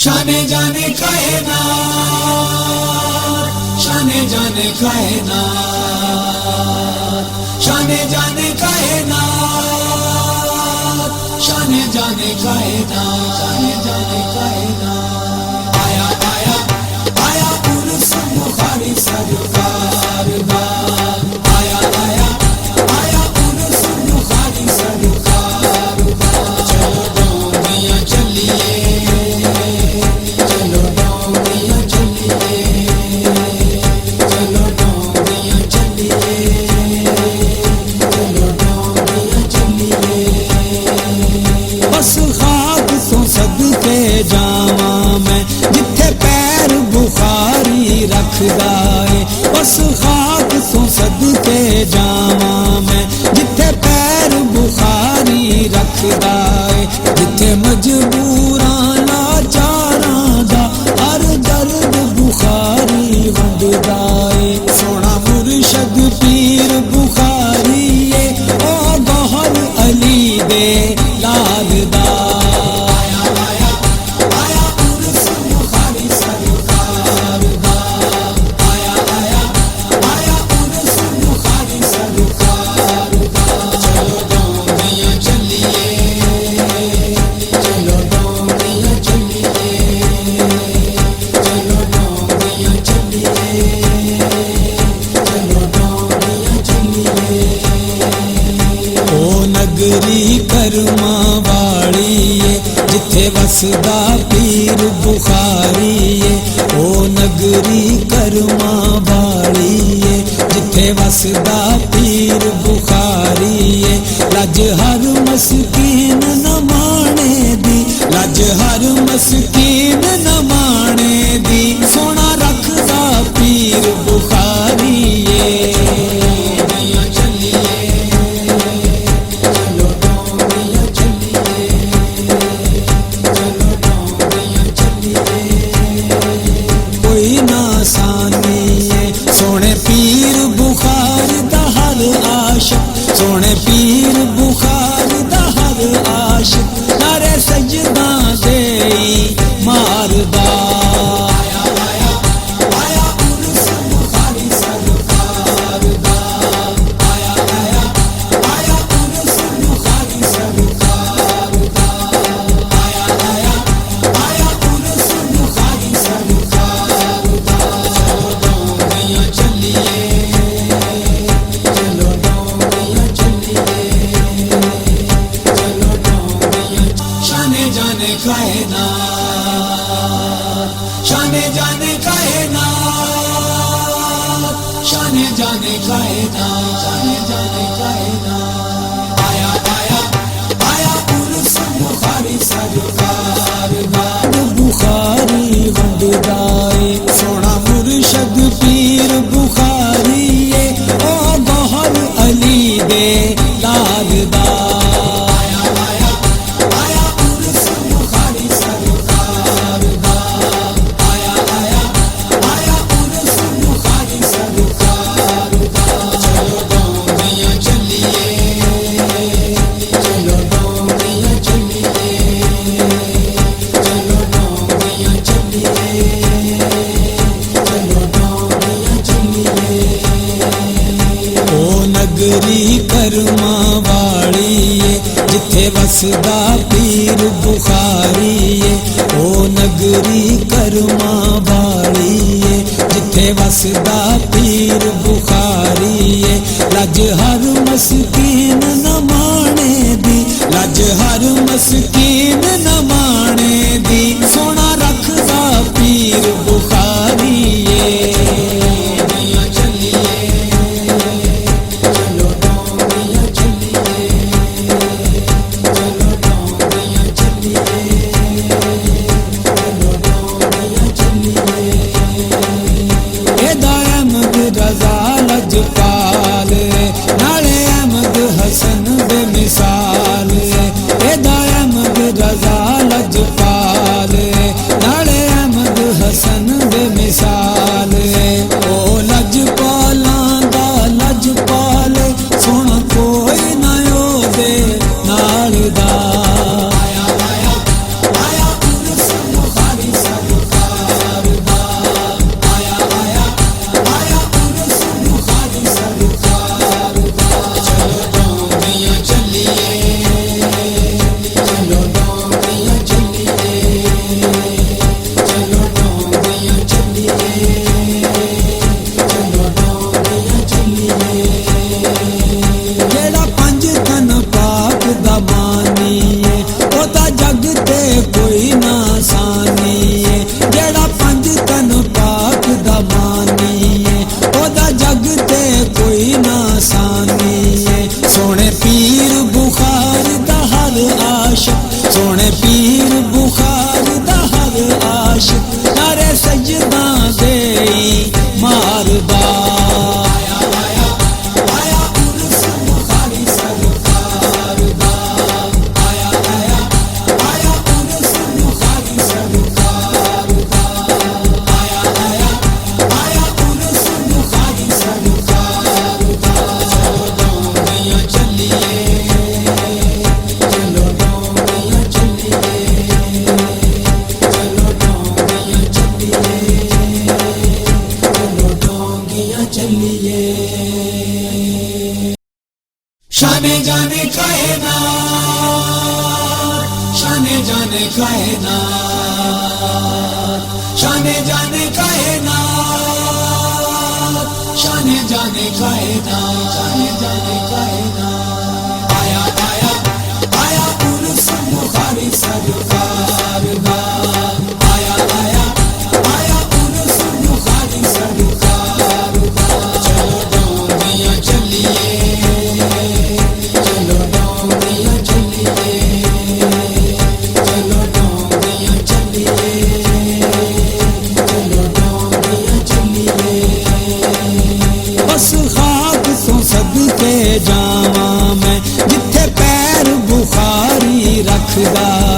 शाने जाने कायनात, शाने जाने कायनात, शाने जाने कायनात, शाने जाने कायनात, शाने जाने कायनात। आया आया आया उर्स बुखारी सरकार दा, आया आया आया उर्स बुखारी सरकार दा। चलो डोंगियां चलिए, चलो डोंगियां चलिए, चलो डोंगियां चलिए, चलो डोंगियां चलिए। बस खाक तो सदके जावा मैं जिथे पैर बुखारी रखदा है। बस खाक तो सदके जावा मैं जिथे पैर बुखारी रखदा है। जिथे मजबूरां लाचारां दा हर दर्द बुखारी वंडदा है। सोना मुर्शद पीर बुखारी है, ओ गौहर अली दे लाल दा। आया आया आया उर्स बुखारी सरकार दा, आया आया आया उर्स बुखारी सरकार दा। चलो डोंगियां चलिए, चलो डोंगियां चलिए, चलो डोंगियां चलिए, चलो डोंगियां चलिए। ओ नगरी कर्मा वाली है जिथे वसदा पीर बुखारी है। ओ नगरी कर्मा वाली है जिथे वसदा पीर बुखारी है। लज हर मस्कीन न माने दी, लज हर मस्कीन न माने दी। सोना रखदा पीर बुखारी है। डोंगियां चलिए, चलो डोंगियां चलिए, चलो डोंगियां चलिए। कोई ना आसानी है सोने पीर बुखार दा हर आशिक, सोने पीर बुखार दा हर आशिक। नारे सजदा दे मारदा। आया आया आया उर्स बुखारी सरकार दा, आया आया आया उर्स बुखारी सरकार दा, आया आया आया उर्स बुखारी सरकार दा। चलो डोंगियां चलिए, चलो डोंगियां चलिए, चलो डोंगियां। शाने जाने कायनात, शाने जाने कायनात, शाने जाने कायनात, शाने जाने कायनात। आया आया आया उर्स बुखारी सरकार दा, बुखारी वंडदा है। सोना मुर्शद पीर बुखारी है, ओ गौहर अली दे लाल दा। आया आया आया उर्स बुखारी सरकार दा, आया आया आया उर्स बुखारी सरकार दा। चलो डोंगियां चलिए, चलो डोंगियां चलिए, चलो डोंगियां चलिए, चलो डोंगियां चलिए। ओ नगरी कर्मा वाली है जिथे वसदा पीर बुखारी है। ओ नगरी कर्मा वाली है जिथे वसदा पीर बुखारी है। लज हर मस्कीन न माने दी, लज हर मस्कीन न माने दी। सोना रखदा पीर बुखारी है। डोंगियां चलिए, चलो डोंगियां चलिए, चलो डोंगियां चलिए, चलो डोंगियां चलिए। एदा अहमद रजा लजपाल नाले अहमद हसन बेमिसाल। एदा अहमद रजा कोई ना सानी जेड़ा पंज तन पाक दा मानी ओदा जग ते कोई ना सानी सोने पीर बुखार दा हर आशिक सोने पीर बुखार दा हर आशिक नारे सजदा दे मारदा शाने जाने कायनात शाने जाने कायनात शाने जाने कायनात शाने जाने कायनात शाने जाने कायनात आया आया आया उर्स बुखारी सरकार दा आया आया आया उर्स बुखारी सरकार दा चलो डोंगियां चलिए जावा मैं जिथे पैर बुखारी रखदा